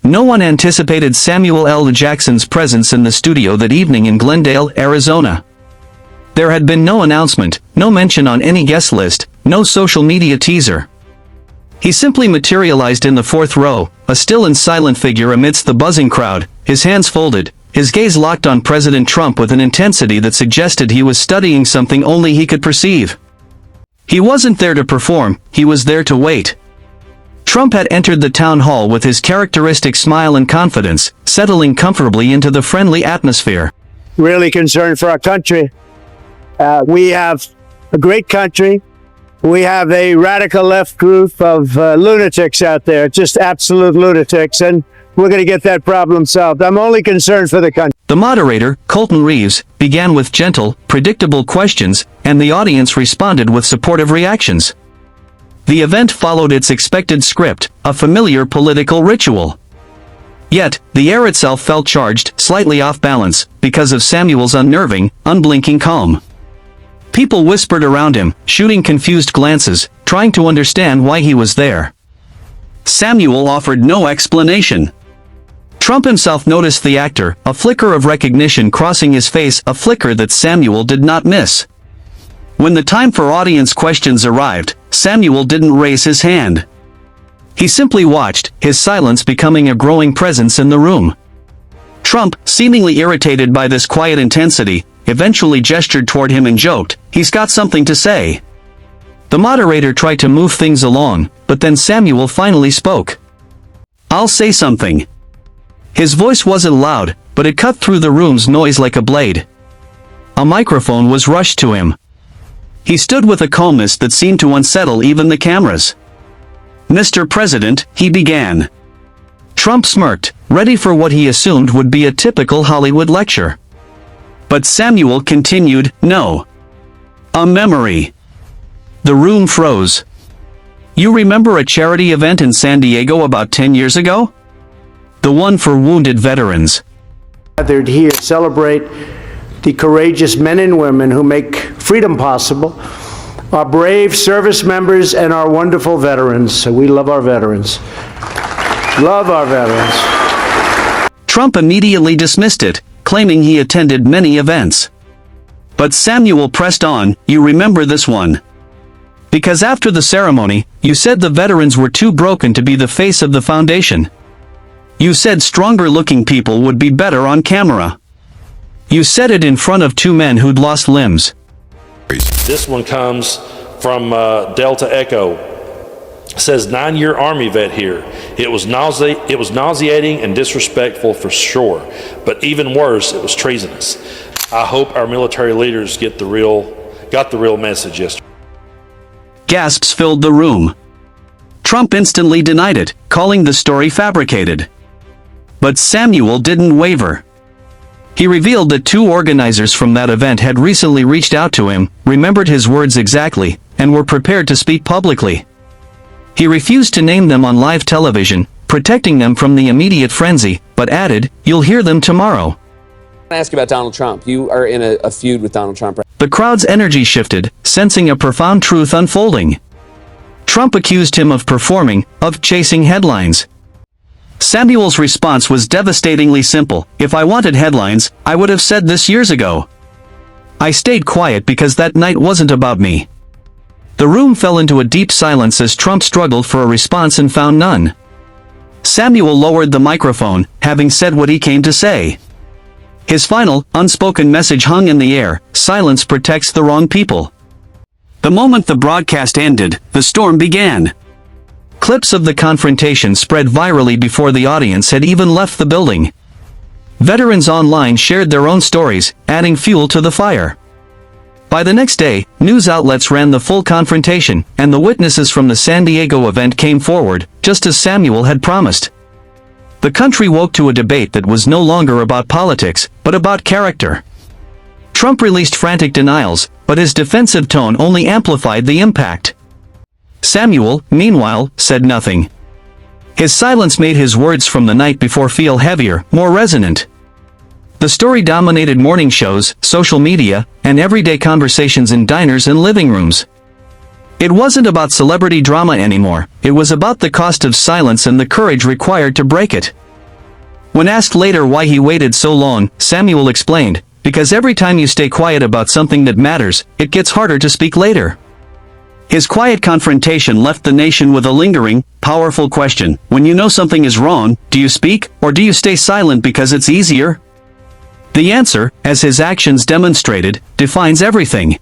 No one anticipated Samuel L. Jackson's presence in the studio that evening in Glendale, Arizona. There had been no announcement, no mention on any guest list, no social media teaser. He simply materialized in the fourth row, a still and silent figure amidst the buzzing crowd, his hands folded, his gaze locked on President Trump with an intensity that suggested he was studying something only he could perceive. He wasn't there to perform, he was there to wait. Trump had entered the town hall with his characteristic smile and confidence, settling comfortably into the friendly atmosphere. Really concerned for our country. We have a great country. We have a radical left group of lunatics out there, just absolute lunatics, and we're going to get that problem solved. I'm only concerned for the country. The moderator, Colton Reeves, began with gentle, predictable questions, and the audience responded with supportive reactions. The event followed its expected script, a familiar political ritual. Yet, the air itself felt charged, slightly off balance, because of Samuel's unnerving, unblinking calm. People whispered around him, shooting confused glances, trying to understand why he was there. Samuel offered no explanation. Trump himself noticed the actor, a flicker of recognition crossing his face, a flicker that Samuel did not miss. When the time for audience questions arrived, Samuel didn't raise his hand. He simply watched, his silence becoming a growing presence in the room. Trump, seemingly irritated by this quiet intensity, eventually gestured toward him and joked, "He's got something to say." The moderator tried to move things along, but then Samuel finally spoke. "I'll say something." His voice wasn't loud, but it cut through the room's noise like a blade. A microphone was rushed to him. He stood with a calmness that seemed to unsettle even the cameras. "Mr. President," he began. Trump smirked, ready for what he assumed would be a typical Hollywood lecture. But Samuel continued, "No. A memory." The room froze. "You remember a charity event in San Diego about 10 years ago? The one for wounded veterans." Gathered here to celebrate the courageous men and women who make freedom possible, our brave service members and our wonderful veterans. So we love our veterans. Love our veterans. Trump immediately dismissed it, claiming he attended many events. But Samuel pressed on, "You remember this one. Because after the ceremony, you said the veterans were too broken to be the face of the foundation. You said stronger-looking people would be better on camera. You said it in front of two men who'd lost limbs." This one comes from Delta Echo. It says, 9-year Army vet here. It was nauseating and disrespectful for sure, but even worse, it was treasonous. I hope our military leaders got the real message yesterday. Gasps filled the room. Trump instantly denied it, calling the story fabricated. But Samuel didn't waver. He revealed that two organizers from that event had recently reached out to him, remembered his words exactly, and were prepared to speak publicly. He refused to name them on live television, protecting them from the immediate frenzy, but added, "You'll hear them tomorrow." I want to ask you about Donald Trump. You are in a feud with Donald Trump. The crowd's energy shifted, sensing a profound truth unfolding. Trump accused him of performing, of chasing headlines. Samuel's response was devastatingly simple. "If I wanted headlines, I would have said this years ago. I stayed quiet because that night wasn't about me." The room fell into a deep silence as Trump struggled for a response and found none. Samuel lowered the microphone, having said what he came to say. His final, unspoken message hung in the air: silence protects the wrong people. The moment the broadcast ended, the storm began. Clips of the confrontation spread virally before the audience had even left the building. Veterans online shared their own stories, adding fuel to the fire. By the next day, news outlets ran the full confrontation, and the witnesses from the San Diego event came forward, just as Samuel had promised. The country woke to a debate that was no longer about politics, but about character. Trump released frantic denials, but his defensive tone only amplified the impact. Samuel, meanwhile, said nothing. His silence made his words from the night before feel heavier, more resonant. The story dominated morning shows, social media, and everyday conversations in diners and living rooms. It wasn't about celebrity drama anymore, it was about the cost of silence and the courage required to break it. When asked later why he waited so long, Samuel explained, "Because every time you stay quiet about something that matters, it gets harder to speak later." His quiet confrontation left the nation with a lingering, powerful question: when you know something is wrong, do you speak, or do you stay silent because it's easier? The answer, as his actions demonstrated, defines everything.